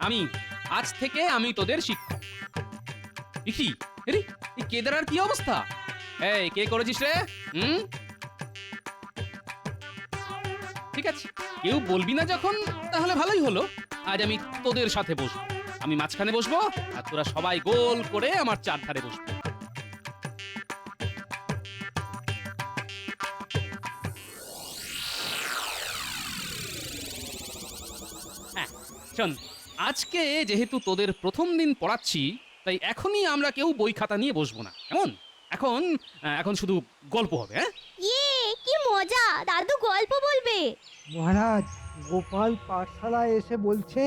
আমি আজ থেকে আমি তোদের শিক্ষক। কি এরে এই কেদারার কি অবস্থা? এই কে করেছিস রে? হুম, ঠিক আছে, কেউ বলবি না যখন, তাহলে ভালোই হলো। আজ আমি তোদের সাথে বসবো। আমি মাঝখানে বসবো, আর তোরা সবাই গোল করে আমার চারধারে বসবো। হ্যাঁ, শোন, আজকে যেহেতু তোদের প্রথম দিন পড়াচ্ছি, তাই এখনই আমরা কেউ বই খাতা নিয়ে বসবো না, কেমন? এখন এখন শুধু গল্প হবে। হ্যাঁ, কি মজা, দাদু গল্প বলবে। মহারাজ, গোপাল পাঠশালায় এসে বলছে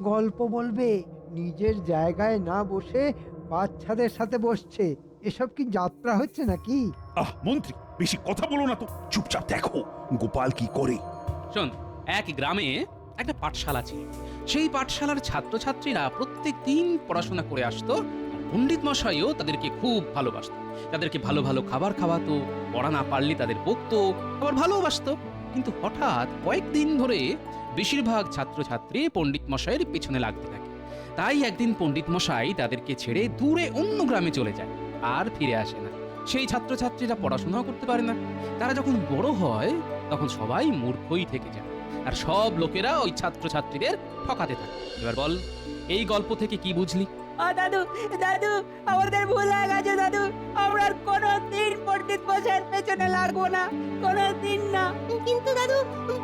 গল্প বলবে, নিজের জায়গায় না বসে বাচ্চাদের সাথে বসছে। এসব কি যাত্রা হচ্ছে নাকি? মন্ত্রী, বেশি কথা বলো না তো, চুপচাপ দেখো গোপাল কি করে। শোন, এক গ্রামে একটা পাঠশালা ছিল। সেই পাঠশালার ছাত্রছাত্রীরা প্রত্যেক দিন পড়াশোনা করে আসতো। পণ্ডিত মশাইও তাদেরকে খুব ভালোবাসতো। তাদেরকে ভালো ভালো খাবার খাওয়াতো, পড়া না পারলে তাদের বকতো, আবার ভালোবাসতো। কিন্তু হঠাৎ কয়েকদিন ধরে বেশিরভাগ ছাত্রছাত্রী পণ্ডিত মশাইয়ের পেছনে লাগতে থাকে। তাই একদিন পণ্ডিত মশাই তাদেরকে ছেড়ে দূরে অন্য গ্রামে চলে যায়, আর ফিরে আসে না। সেই ছাত্রছাত্রীরা পড়াশোনাও করতে পারে না। তারা যখন বড় হয়, তখন সবাই মূর্খই থেকে যায়, আর সব লোকেরা ওই ছাত্রছাত্রীদের ঠকাতে থাকে। এবার বল, এই গল্প থেকে কি বুঝলি? দাদু দাদু, আমাদের ভুল হয়ে গেছে দাদু। আমরা আর কোনোদিন পণ্ডিত মশাইয়ের পেছনে লাগবো না, কোনোদিন না। কিন্তু দাদু,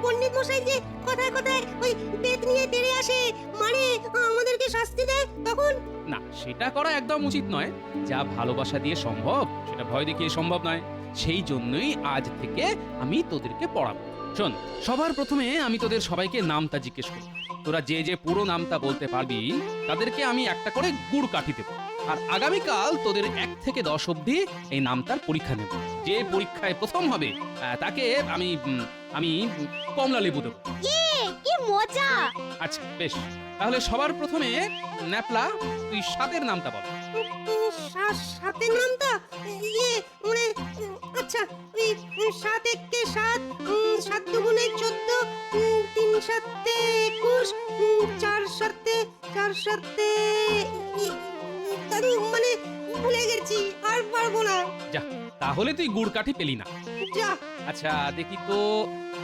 পণ্ডিত মশাই যে কথায় কথায় ওই বেত নিয়ে তেড়ে আসে, মানে আমাদেরকে শাস্তি দেয়, তখন? না, সেটা করা একদম উচিত নয়। যা ভালোবাসা দিয়ে সম্ভব, সেটা ভয় দেখিয়ে সম্ভব নয়। সেই জন্যই আজ থেকে আমি তোদেরকে পড়াবো। শোন, সবার প্রথমে আমি তোদের সবাইকে নামটা জিজ্ঞেস করব। তোরা যে যে পুরো নামটা বলতে পারবি, তাদেরকে আমি একটা করে গুড় কাঠি দেবো। আর আগামীকাল তোদের 1 থেকে 10 অবধি এই নামটার পরীক্ষা নেব। যে পরীক্ষায় প্রথম হবে, তাকে আমি আমি কমলা লেবু দেবো। কি মজা। আচ্ছা বেশ, তাহলে সবার প্রথমে ন্যাপলা, তুই 7-এর নামটা বল। সাতের নামটা মানে আচ্ছা, ওই 7 একে 7, 7 দুগুণে 14, 3 সাতে 21, 4 সাতে 4 সাতে দাদু, মানে ভুলে গেছি, আর পারবো না। যা, তাহলে তুই গুড় কাঠি পেলি না। যা। আচ্ছা দেখি তো,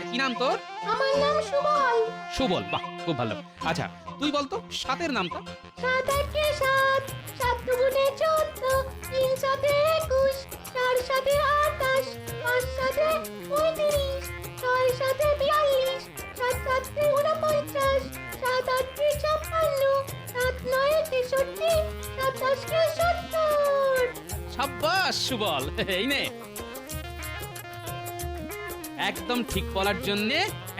কি নাম তোর? আমার নাম সুবল। সুবল, বাহ, খুব ভালো। আচ্ছা তুই বলতো 7-এর নামটা। 7 একে 7, 7 দুগুণে 14, 3 সাতে 21, 4 সাতে 28, 5 সাতে 35, 6 সাতে 42, 7 সাতে 49, 7 আটে 56, 7 নয়ে 63, 7 দশে 70। সাব্বাস সুবল, এই নে। একদম ঠিক বলার জন্য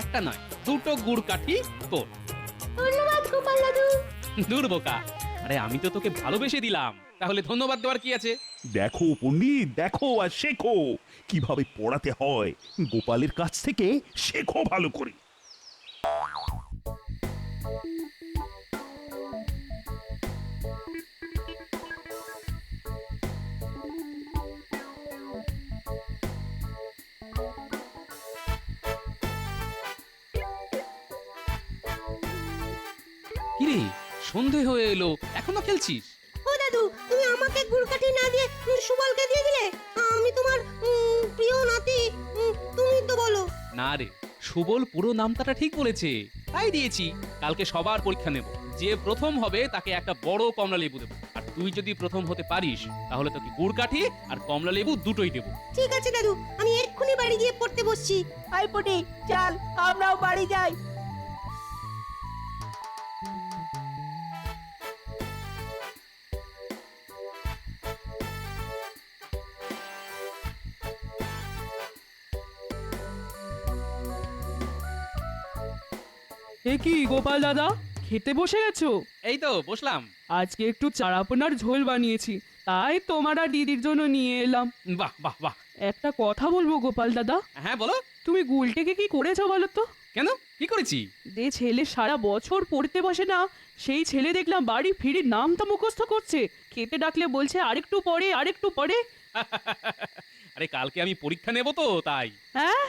একটা নয়, 2টো গুড় কাঠি তোর। ধন্যবাদ গোপাল দাদু। দূর বোকা, আরে আমি তো তোকে ভালোবেসে দিলাম, তাহলে ধন্যবাদ দেওয়ার কি আছে? দেখো পণ্ডিত, দেখো আর শেখো কিভাবে পড়াতে হয়। গোপালের কাছ থেকে শেখো ভালো করে। কিরে, সন্ধে হয়ে এলো, এখনো খেলছিস? ও দাদু, তুমি আমাকে গুড়কাঠি না দিয়ে সুবলকে দিয়ে দিলে। আমি তোমার প্রিয় নাতি, তুমি তো বলো। না রে, সুবল পুরো নামটা ঠিক বলেছে, তাই দিয়েছি। কালকে সবার পরীক্ষা নেব, যে প্রথম হবে তাকে একটা বড় কমলা লেবু দেবো। আর তুই যদি প্রথম হতে পারিস, তাহলে তোকে গুড় কাঠি আর কমলা লেবু দুটোই দেবো। ঠিক আছে দাদু, আমি এক্ষুনি বাড়ি গিয়ে পড়তে বসছি। আই পুটি, চল আমরাও বাড়ি যাই। এ কি গোপাল দাদা, খেতে বসে গেছো? এই তো বসলাম। আজকে একটু চারাপোনার ঝোল বানিয়েছি, তাই তোমার আর দিদির জন্য নিয়ে এলাম। বাহ বাহ বাহ। একটা কথা বলবো গোপাল দাদা, হ্যাঁ বলো। তুমি গুলটেকে কি করেছো বলো তো? কেন, কি করেছি? যে ছেলে সারা বছর পড়তে বসে না, সেই ছেলে দেখলাম বাড়ি ফিরে নামটা মুখস্থ করছে। খেতে ডাকলে বলছে আরেকটু পরে, আরেকটু পরে। আরে কালকে আমি পরীক্ষা নেব তো, তাই। হ্যাঁ,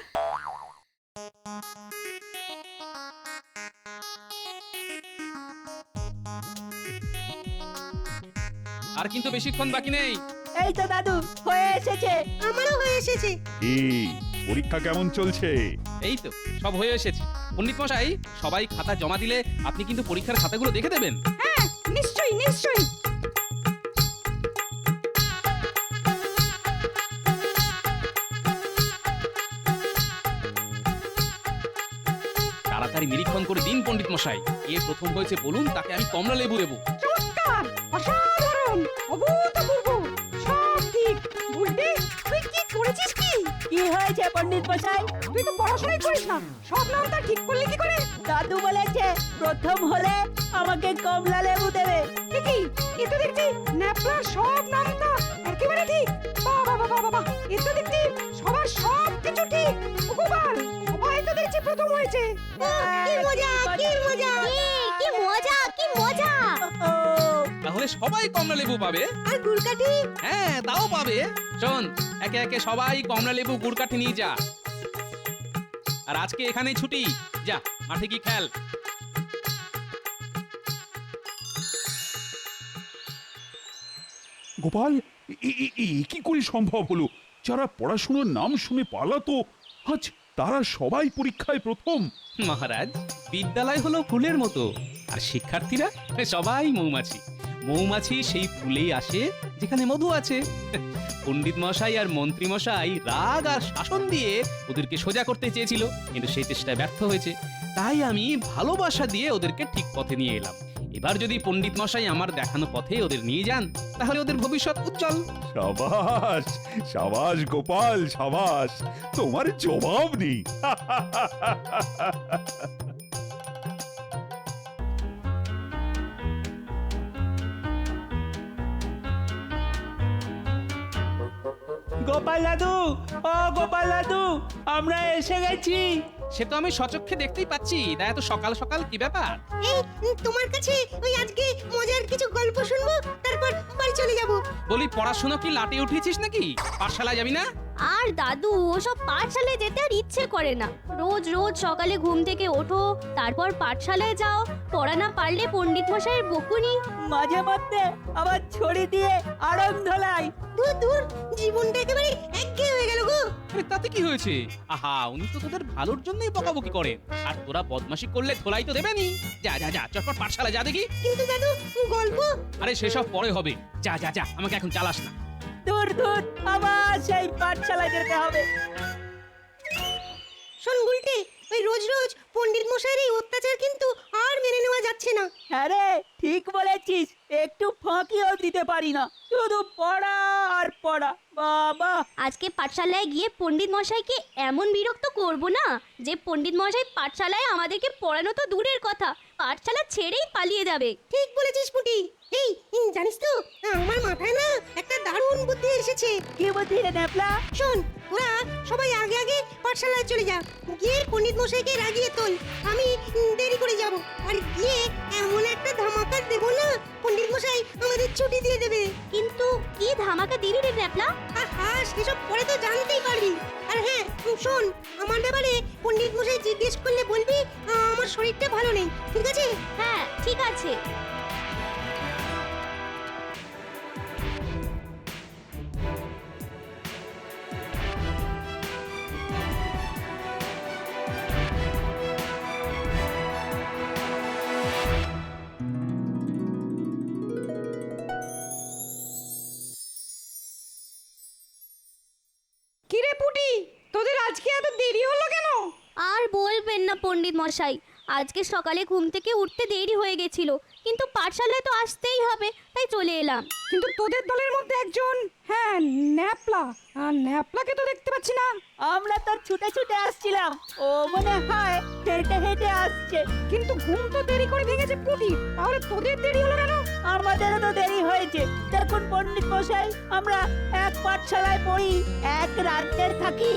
আর কিন্তু বেশিক্ষণ বাকি নেই। এই তো দাদু হয়ে এসেছে। আমারও হয়ে এসেছে। এই পরীক্ষা কেমন চলছে? এই তো সব হয়ে এসেছে। পণ্ডিত মশাই, সবাই খাতা জমা দিলে আপনি কিন্তু পরীক্ষার খাতাগুলো দেখে দেবেন। হ্যাঁ, নিশ্চয়ই নিশ্চয়ই। তাড়াতাড়ি নিরীক্ষণ করে দিন পণ্ডিত মশাই। কে প্রথম হয়েছে বলুন, তাকে আমি কমলা লেবু দেবো। চমৎকার, অসাধারণ, অভূতপূর্ব, সব ঠিক। বুঝলি তুই কি করেছিস? কি হয়েছে পণ্ডিত মশাই? তুই তো পড়াশোনাই করিস না, সব নামটা ঠিক করলি কি করে? দাদু বলেছে প্রথম হলে আমাকে কমলা লেবু দেবে। কি এ তো দেখছি ন্যাপলার সব নামটা একেবারে ঠিক। বাবা বাবা বাবা, এ তো দেখছি সবার সব কিছু ঠিক। ভগবান, সবাই তো দেখছি প্রথম হয়েছে। কি মজা, কি মজা! কি মজা, কি মজা! তাহলে সবাই কমলা লেবু পাবে। আর গুলকাঠি? হ্যাঁ, তাও পাবে। শোন, একে একে সবাই কমলা লেবু গুড় কাঠি নিয়ে যা। আর আজকে এখানেই ছুটি। যা মাঠে কি খেল। গোপাল, কি করে সম্ভব হলো? যারা পড়াশোনার নাম শুনে পালাতো, আজ তারা সবাই পরীক্ষায় প্রথম। মহারাজ, বিদ্যালয় হলো ফুলের মতো, আর শিক্ষার্থীরা সবাই মৌমাছি। মৌমাছি সেই ফুলেই আসে যেখানে মধু আছে। পণ্ডিত মশাই আর মন্ত্রী মশাই রাগ আর শাসন দিয়ে ওদেরকে সোজা করতে চেয়েছিল, কিন্তু সেই চেষ্টায় ব্যর্থ হয়েছে। তাই আমি ভালোবাসা দিয়ে ওদেরকে ঠিক পথে নিয়ে এলাম। এবার যদি পণ্ডিত মশাই আমার দেখানো পথে ওদের নিয়ে যান, তাহলে ওদের ভবিষ্যৎ উজ্জ্বল। সাবাস সাবাস গোপাল, সাবাস, তোমার জবাব নেই। গোপাল দাদু, ও গোপাল দাদু, আমরা এসে গেছি। সে তো আমি সচক্ষে দেখতেই পাচ্ছি। তা এত সকাল সকাল কি ব্যাপার? এই তোমার কাছে ওই আজকে মজার কিছু গল্প শুনবো, তারপর বাড়ি চলে যাব। বলি, পড়াশোনা কি লাটে উঠেছিস নাকি? পাঠশালায় যাবি না? আর দাদু, ওসব পাঠশালায় যেতে আর ইচ্ছে করে না। রোজ রোজ সকালে ঘুম থেকে ওঠো, তারপর পাঠশালায় যাও, পড়া না পারলে পণ্ডিত মশাইয়ের বকুনি। মাঝে মধ্যে আবার ছড়ি দিয়ে আড়ং ধলাই। দূর দূর, জীবনটা একেবারে একঘেয়ে হয়ে গেল গো। আরে তাতে কি হয়েছে? আহা, উনি তো তোদের ভালোর জন্যই বকাবকি করেন। আর তোরা বদমাশি করলে ধোলাই তো দেবেনি। যা যা যা, চটপট পাঠশালা যা দেখি। কিন্তু দাদু, গল্প? আরে সেসব পরে হবে। যা যা যা, আমাকে এখন চালাস না। দূর দূর, আবার সেই পাঠশালায় যেতে হবে। শোন গুলটে, ওই রোজ রোজ পণ্ডিত মশাইয়ের এই অত্যাচার কিন্তু আর মেনে নেওয়া যাচ্ছে না। হ্যাঁ রে, ঠিক বলেছিস, একটু ফাঁকিও দিতে পারি না, শুধু পড়া আর পড়া। বাবা, আজকে পাঠশালায় গিয়ে পণ্ডিত মশাইকে এমন বিরক্ত করব না যে পণ্ডিত মশাই পাঠশালায় আমাদেরকে পড়ানো তো দূরের কথা, পাঠশালা ছেড়েই পালিয়ে যাবে। ঠিক বলেছিস পুটি। এই জানিস তো, আমার মাথায় না একটা দারুণ বুদ্ধি এসেছে। কি বুদ্ধি রে ন্যাপলা? শোন, ওরা সবাই আগে আগে পাঠশালায় চলে যা, গিয়ে পণ্ডিত মশাইকে রাগিয়ে তোল। আমি দেরি করে যাব, আর গিয়ে এমন একটা ধামাকা দেবো না, পণ্ডিত মশাই আমাদের ছুটি দিয়ে দেবে। কিন্তু কি ধামাকা দিবি রে ন্যাপলা? আহা, সেসব পরে তো জানতেই পারবি। আর হ্যাঁ, শোন, আমার ব্যাপারে পণ্ডিত মশাই জিজ্ঞেস করলে বলবি আমার শরীরটা ভালো নেই, ঠিক আছে? হ্যাঁ, ঠিক আছে। কিরে পুটি, তোদের আজকে এত দেরি হলো কেন? আর বলবেন না পণ্ডিত মশাই, আজকে সকালে ঘুম থেকে উঠতে দেরি হয়ে গেছিল, কিন্তু পাঠশালায় তো আসতেই হবে, তাই চলে এলাম। কিন্তু তোদের দলের মধ্যে একজন, হ্যাঁ, ন্যাপলা, আর ন্যাপলাকে তো দেখতে পাচ্ছি না। আমরা তো ছুটে ছুটে আসছিলাম, ও মনে হয় হেঁটে হেঁটে আসছে। কিন্তু ঘুম তো দেরি করে ভেঙেছে পুটি, তাহলে তোদের দেরি হলো কেন? আমাদেরও তো দেরি হয়েছে। দেখুন পণ্ডিত মশাই, আমরা এক পাঠশালায় পড়ি, এক রাজ্যের থাকি,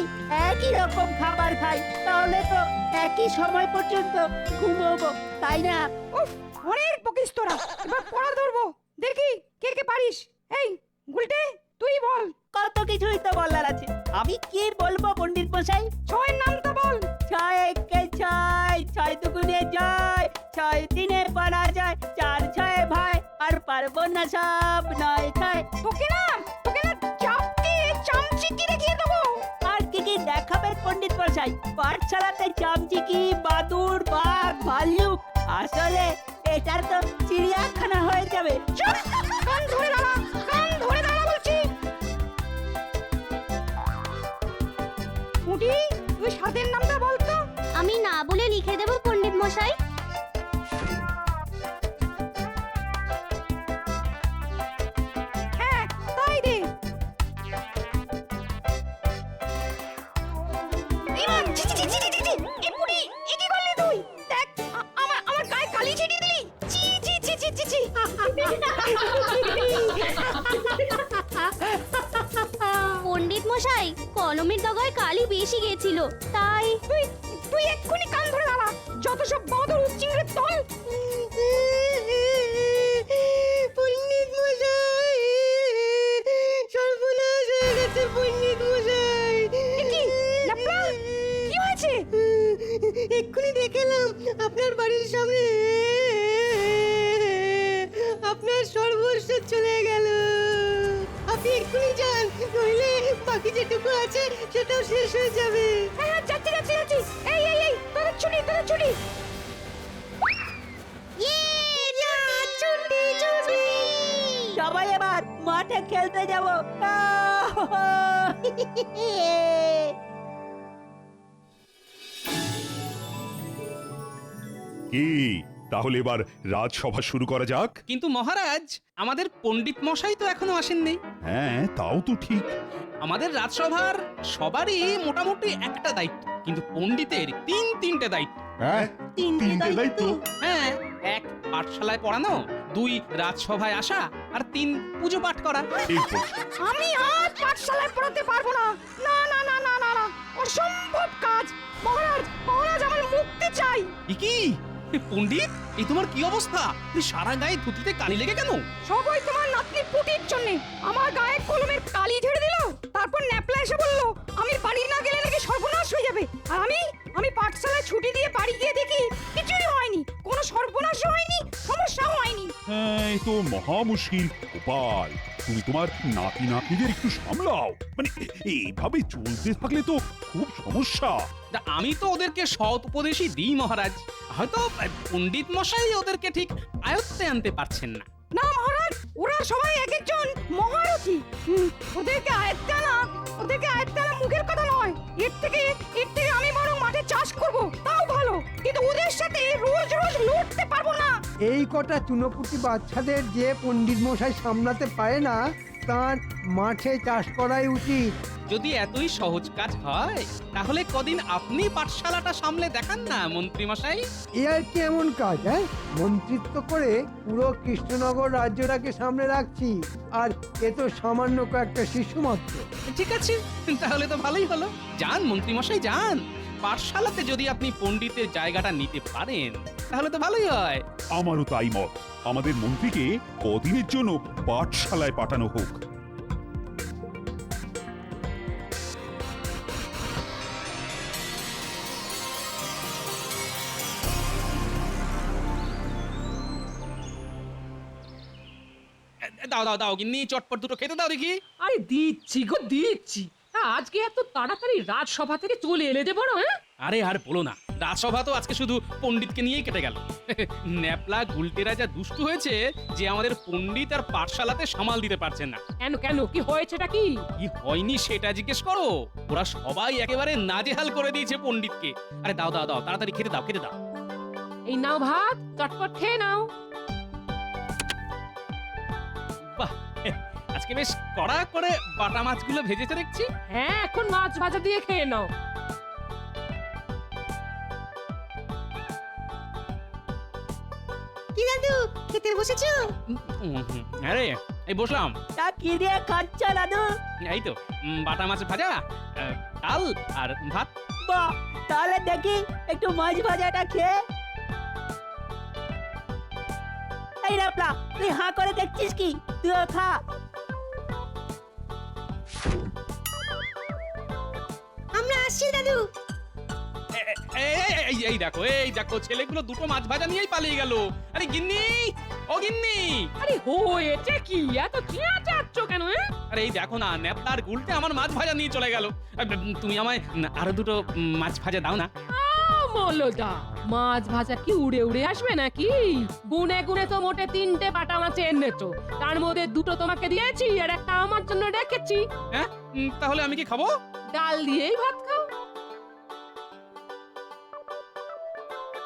একই রকম খাবার খাই, তাহলে তো একই সময় পর্যন্ত ঘুমোবো, তাই না? উফ, অনেক বকিস তোরা, এবার পড়া ধরবো, দেখি কে কে পারিস। এই গুলটে, তুই বল। কত কিছুই তো বলার আছে, আমি কি বলবো পণ্ডিত মশাই? ছয়ের নাম তো বল। ছয় একে ছয়, ছয় দুগুণে ছয়, ছয় তিনে পারা যায়, চার ছয় ভাই, আর পারবো না সব নয় খায়। তোকে না চাপকে চামচিকি দেখিয়ে দেবো। আর কি কি দেখাবেন পণ্ডিত মশাই? পাঠশালাতে চামচিকি, বাদুড়, বাঘ, ভাল্লুক, আসলে এটার তো চিড়িয়াখানা হয়ে যাবে। কান ধরে দাঁড়া বলছি। মুটি, তুই স্বাদের নামটা বলতো। আমি না বলে লিখে দেব পণ্ডিত মশাই। হ্যাঁ, তাই দে। ইমান, ছি ছি ছি ছি ছি ছি, এ পুরি, এ কি করলি তুই? দেখ, আমার গায়ে কালি ছিটিয়ে দিলি। ছি ছি ছি ছি ছি ছি। পণ্ডিত মশাই, কলমের ডগায় কালি বেশি গেছিল, তাই। তুই এক্ষুনি কান ধরে দাঁড়া। যত সব বাঁদর উচ্চিংড়ের দল। পণ্ডিত মশাই, সর্বনাশ হয়ে গেছে পণ্ডিত মশাই। কি ন্যাপলা, কি হয়েছে? এক্ষুনি দেখলাম আপনার বাড়ির সামনে আপনার সর্বস্ব চলে গেল। আপনি এক্ষুনি যান, নইলে বাকি যেটুকু আছে সেটাও শেষ হয়ে যাবে। হ্যাঁ, যাচ্ছি। এই, তোদের ছুটি। সবাই এবার মাঠে খেলতে যাব। কি তাহলে এবার রাজসভা শুরু করা যাক? কিন্তু মহারাজ, আমাদের পণ্ডিত মশাই তো এখনো আসেননি। হ্যাঁ, তাও তো ঠিক। আমাদের রাজসভার সবারই মোটামুটি একটা দায়িত্ব, কিন্তু পণ্ডিতের তিনটে দায়িত্ব। হ্যাঁ, তিনটে দায়িত্ব। হ্যাঁ, 1 পাঠশালায় পড়ানো, 2 রাজসভায় আসা, আর 3 পুজো পাঠ করা। ঠিক বলছো। আমি আজ পাঠশালায় পড়াতে পারবো না। না, অসম্ভব কাজ। মহারাজ আমার মুক্তি চাই। কি পণ্ডিত, এই তোমার কি অবস্থা? তুমি সারা গায়ে ধুতিতে কালি লেগে কেন? সবাই তোমার নাতনি পুটির জন্য আমার গায়ে কলমের কালি ঝেড়ে দিল। তারপর ন্যাপলা এসে বলল আমি বাড়ি না গেলে নাকি সর্বনাশ হয়ে যাবে। আর আমি পাঠশালায় ছুটি দিয়ে বাড়ি গিয়ে দেখি কিছুই হয়নি, কোনো সর্বনাশও হয়নি, সমস্যাও হয়নি। হ্যাঁ, এ তো মহা মুশকিল। গোপাল, তুমি তোমার নাতিদের একটু সামলাও। মানে এইভাবে চলতে থাকলে তো খুব সমস্যা। তা আমি তো ওদেরকে সৎ উপদেশই দিই মহারাজ, হয়তো পণ্ডিত মশাই ওদেরকে ঠিক আয়ত্তে আনতে পারছেন না। না মহারাজ, ওরা সবাই এক একজন মহারথী। ওদেরকে আয়ত্তে আনা মুখের কথা নয়। এর থেকে আমি বরং মাঠে চাষ করব, তাও ভালো। কিন্তু ওদের সাথে রোজ লড়তে পারবো না। এই কটা চুনোপুটি বাচ্চাদের যে পণ্ডিত মশাই সামলাতে পারে না, তার মাঠে চাষ করাই উচিত। যদি এতই সহজ কাজ হয়, তাহলে কদিন আপনি পাঠশালাটা সামলে দেখান না মন্ত্রী মশাই। এ আর কি এমন কাজ? হ্যাঁ, মন্ত্রিত্ব করে পুরো কৃষ্ণনগর রাজ্যটাকে সামনে রাখছি, আর এ তো সামান্য কয়েকটা শিশু মাত্র। ঠিক আছে, তাহলে তো ভালোই হলো। যান মন্ত্রী মশাই, যান। পাঠশালাতে যদি আপনি পণ্ডিতের জায়গাটা নিতে পারেন, তাহলে তো ভালোই হয়। আমারও তাই মত। আমাদের মন্ত্রীকে কদিনের জন্য পাঠশালায় পাঠানো হোক। দাও গিন্নি, চটপট দুটো খেতে দাও দেখি। আরে দিচ্ছি। আজকে এত তাড়াতাড়ি রাজসভা থেকে চলে এলে যে বড়। হ্যাঁ, আরে আর বলো না, রাজসভা তো আজকে শুধু পণ্ডিতকে নিয়েই কেটে গেল। ন্যাপলা গুলটেরা যা দুষ্টু হয়েছে যে আমাদের পণ্ডিত আর পাঠশালাতে সামাল দিতে পারছেন না। কেন কি হয়েছেটা কি? কি হয়নি সেটা জিজ্ঞেস করো। ওরা সবাই একেবারে নাজেহাল করে দিয়েছে পণ্ডিতকে। আরে দাও তাড়াতাড়ি খেতে দাও। এই নাও ভাত, চটপট খেয়ে নাও। বাহ, আজকে বেশ কড়া করে বাটা মাছগুলো ভেজেছে দেখছি। হ্যাঁ, এখন মাছ ভাজা দিয়ে খেয়ে নাও। কি দাদু, খেতে বসেছো? আরে এই বসলাম। তা কি দিয়ে খাচ্ছ দাদু? এই তো বাটা মাছ ভাজা, ডাল আর ভাত। বাহ, তাহলে দেখি একটু মাছ ভাজাটা খেয়ে। এই রাপলা, তুই হাঁ করে দেখছিস কি? তুইও খা। আমরা আসছি দাদু। এই দেখো ছেলেগুলো দুটো মাছ ভাজা নিয়েই পালিয়ে গেল। আরে গিন্নি, ও গিন্নি, আরে হয়েছে কি, এত চেঁচাচ্ছ কেন? আরে এই দেখো না, ন্যাপলার গুলটে আমার মাছ ভাজা নিয়ে চলে গেল। তুমি আমায় আরো দুটো মাছ ভাজা দাও না। মলদা, মাছ ভাজা কি উড়ে উড়ে আসবে নাকি? গুনে গুনে তো মোটে 3টে বাটা মাছ এনেছো, তার মধ্যে 2টো তোমাকে দিয়েছি আর একটা আমার জন্য রেখেছি। হ্যাঁ, তাহলে আমি কি খাবো? ডাল দিয়েই ভাত খাও।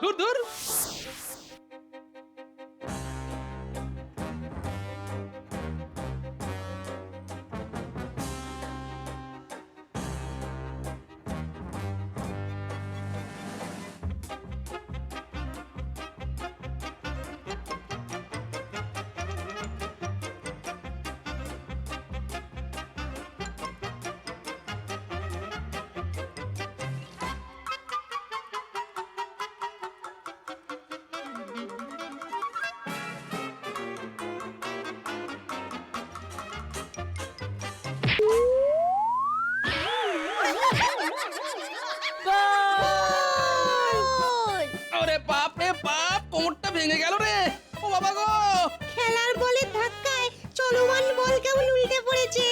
দূর দূর। আরে বাপ রে বাপ, কোমরটা ভেঙে গেল রে। ও বাবা গো। খেলার বলের ধাক্কায় চলমান বল কেমন উল্টে পড়েছে।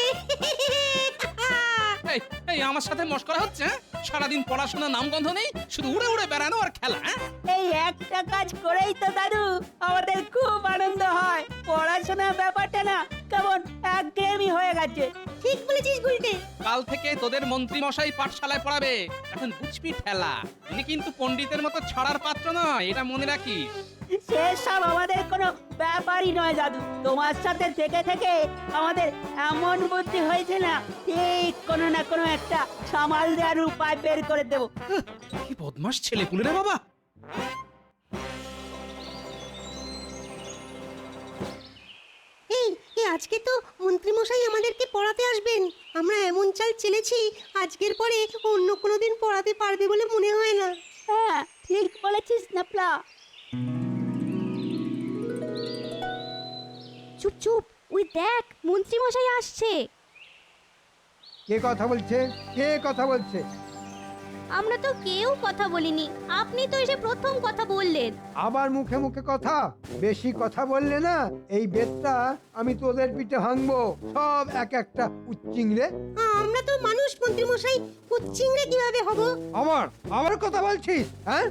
এই এই আমার সাথে মশকরা হচ্ছে? হ্যাঁ? সারাদিন পড়াশোনা নামগন্ধ নেই, শুধু উড়ে উড়ে বেড়ানো আর খেলা। হ্যাঁ, এই একটা কাজ করেই তো দাদু আমাদের খুব আনন্দ হয়। পড়াশোনার ব্যাপারটা না কেমন একঘেয়েমি হয়ে গেছে। ঠিক বলেছিস গুলটে। কাল থেকে তোদের মন্ত্রী মশাই পাঠশালায় পড়াবে, এখন বুঝবি ঠেলা। উনি কিন্তু পণ্ডিতের মতো ছড়ার পাত্র নয়, এটা মনে রাখিস। সেসব আমাদের কোনো ব্যাপারই নয় দাদু। তোমার সাথে থেকে থেকে আমাদের এমন বুদ্ধি হয়েছে না, ঠিক কোনো না কোনো একটা সামাল দেওয়ার উপায় বের করে দেবো। কি বদমাস ছেলে পুলে রে বাবা। এই আজকে তো মন্ত্রী মশাই আমাদেরকে পড়াতে আসবেন। আমরা এমন চাল চেলেছি, আজকের পরে অন্য কোনো দিন পড়াতে পারবে বলে মনে হয় না। হ্যাঁ, ঠিক বলেছিস ন্যাপলা। চুপ চুপ, ওই দেখ মন্ত্রী মশাই আসছে। কে কথা বলছে? কে কথা বলছে? আমরা তো কেউ কথা বলিনি, আপনি তো এসে প্রথম কথা বললেন। আবার মুখে মুখে কথা? বেশি কথা বললে না এই বেতটা আমি তোদের পিঠে ভাঙবো সব এক একটা উচ্চিংড়ে। আমরা তো মানুষ, মন্ত্রী মশাই, কুচ্চিংড়ে কিভাবে হব? আবার কথা বলছিস? হ্যাঁ,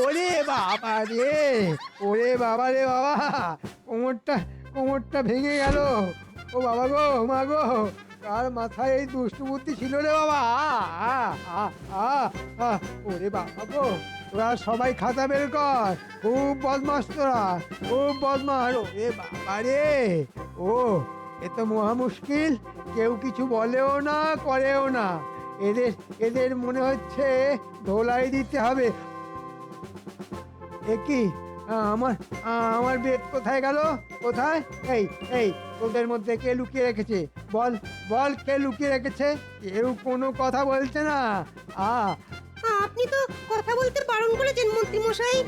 ওরে বাবা রে, ওরে বাবা রে বাবা, কোমরটা ভেঙে গেল। ও বাবা গো, মা গো, কার মাথায় এই দুষ্টু বুদ্ধি ছিল রে বাবা? ওরে বাবা গো, তোরা সবাই খাতা বের কর। খুব বদমাস তোরা, খুব বদমাস। ওরে বাবা রে, ও এ তো মহা মুশকিল। কেউ কিছু বলেও না, করেও না। এদের মনে হচ্ছে ধোলাই দিতে হবে। এ কি, আমার বেদ কোথায় গেল? কোথায়? এই তোদের মধ্যে কে লুকিয়ে রেখেছে? বল কে লুকিয়ে রেখেছে? কেউ কোনো কথা বলছে না। আপনি তো কথা বলতে বারণ করেছেন মন্ত্রী মশাই।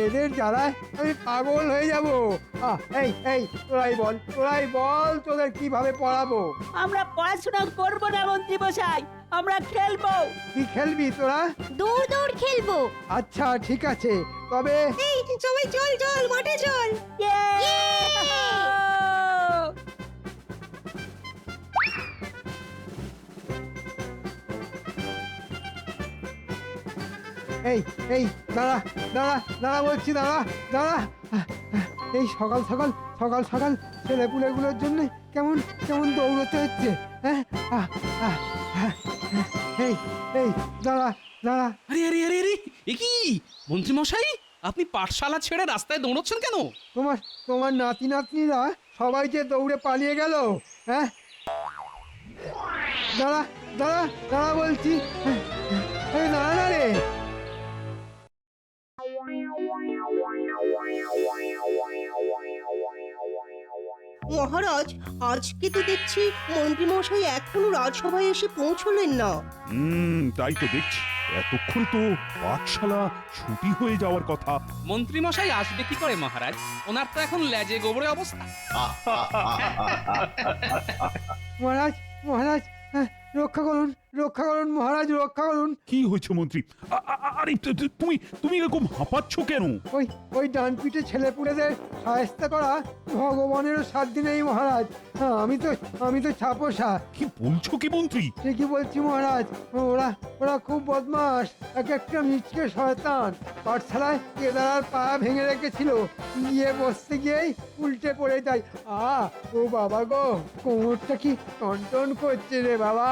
এদের জ্বালায় আমি পাগল হয়ে যাব। এই তোরাই বল তোদের কিভাবে পড়াবো? আমরা পড়াশোনা করব না মন্ত্রী মশাই, আমরা খেলবো। কি খেলবি তোরা? দৌড় দৌড় খেলবো। আচ্ছা ঠিক আছে, তবে এই সবাই চল মাঠে চল। এই দাঁড়া বলছি, দাঁড়া। এই সকাল সকাল ছেলেপুলেগুলোর জন্য কেমন দৌড়তে হচ্ছে। হ্যাঁ, এই দাঁড়া। আরে আরে আরে আরে, এ কি মন্ত্রী মশাই, আপনি পাঠশালা ছেড়ে রাস্তায় দৌড়চ্ছেন কেন? তোমার নাতিরা সবাই যে দৌড়ে পালিয়ে গেল। হ্যাঁ, দাঁড়া বলছি। দাঁড়া না রে। মহারাজ, আজকে তো দেখছি মন্ত্রী মশাই এখনো রাজসভায় এসে পৌঁছলেন না। তাই তো দেখছি। এতক্ষণ তো পাঠশালা ছুটি হয়ে যাওয়ার কথা। মন্ত্রী মশাই আসবে কি করে মহারাজ? ওনার তো এখন লেজে গোবরে অবস্থা। মহারাজ মহারাজ, রক্ষা করুন রক্ষা করুন মহারাজ, রক্ষা করুন। কি হয়েছে মন্ত্রী? আরে তুমি তুমি এরকম হাঁপাচ্ছ কেন? ওই ওই ডান পিঠে ছেলেপুলেদের সাহায্য করা ভগবানেরও সাধ্য নেই মহারাজ। আমি তো ছাপোষা। কি বলছো কি মন্ত্রী? ঠিকই বলছি মহারাজ, ওরা ওরা খুব বদমাস, এক একটা মিচকে শয়তান। পাঠশালায় কেদারার পা ভেঙে রেখেছিল, গিয়ে বসতে গিয়েই উল্টে পড়ে যায়। ও বাবা গো, কোমরটা কি টনটন করছে রে বাবা।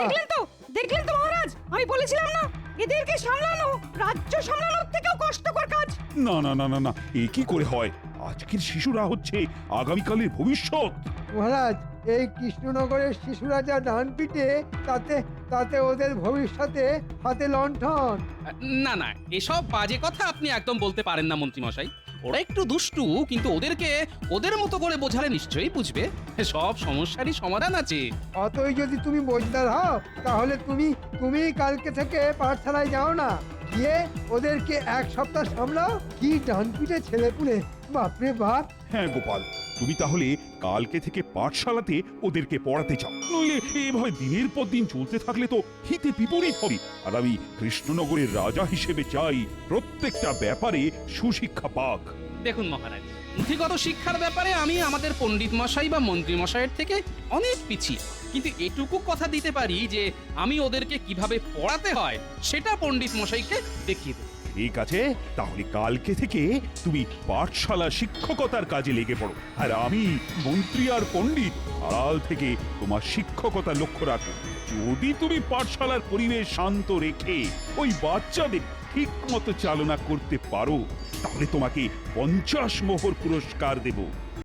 দেখলেন তো মহারাজ, আমি বলেছিলাম না এদেরকে সামলানো রাজ্য সামলানোর থেকেও কষ্টকর কাজ। না না না না না, এ কি করে হয়? আজকের শিশুরা হচ্ছে আগামীকালের ভবিষ্যৎ। মহারাজ, এই কৃষ্ণনগরের শিশুরা যা ডান পিটে, তাতে ওদের ভবিষ্যতে হাতে লণ্ঠন। না না, এসব বাজে কথা আপনি একদম বলতে পারেন না মন্ত্রী মশাই। ওরা একটু দুষ্টু, কিন্তু ওদেরকে ওদের মতো করে বোঝালে নিশ্চয়ই বুঝবে। সব সমস্যারই সমাধান আছে। অতই যদি তুমি বোঝদার হও, তাহলে তুমি কালকে থেকে পাঠশালায় যাও না, গিয়ে ওদেরকে এক সপ্তাহ সামলাও। কি ডান পিটে ছেলেপুলে, বাপরে বাপ। হ্যাঁ গোপাল, তুমি তাহলে কালকে থেকে পাঠশালাতে ওদেরকে পড়াতে চাও, নইলে এভাবে দিনের পর দিন চলতে থাকলে তো হিতে বিপরীত হবে। আর আমি কৃষ্ণনগরের রাজা হিসেবে চাই প্রত্যেকটা ব্যাপারে সুশিক্ষা পাক। দেখুন মহারাজ, পুঁথিগত শিক্ষার ব্যাপারে আমি আমাদের পণ্ডিত মশাই বা মন্ত্রী মশাইয়ের থেকে অনেক পিছিয়ে, কিন্তু এটুকু কথা দিতে পারি যে আমি ওদেরকে কিভাবে পড়াতে হয় সেটা পণ্ডিত মশাইকে দেখিয়ে দেব। ঠিক আছে, তাহলে কালকে থেকে তুমি পাঠশালা শিক্ষকতার কাজে লেগে পড়ো, আর আমি মন্ত্রী আর পণ্ডিত আড়াল থেকে তোমার শিক্ষকতা লক্ষ্য রাখো। যদি তুমি পাঠশালার পরিবেশ শান্ত রেখে ওই বাচ্চাদের ঠিক মতো চালনা করতে পারো, তাহলে তোমাকে 50 মোহর পুরস্কার দেব।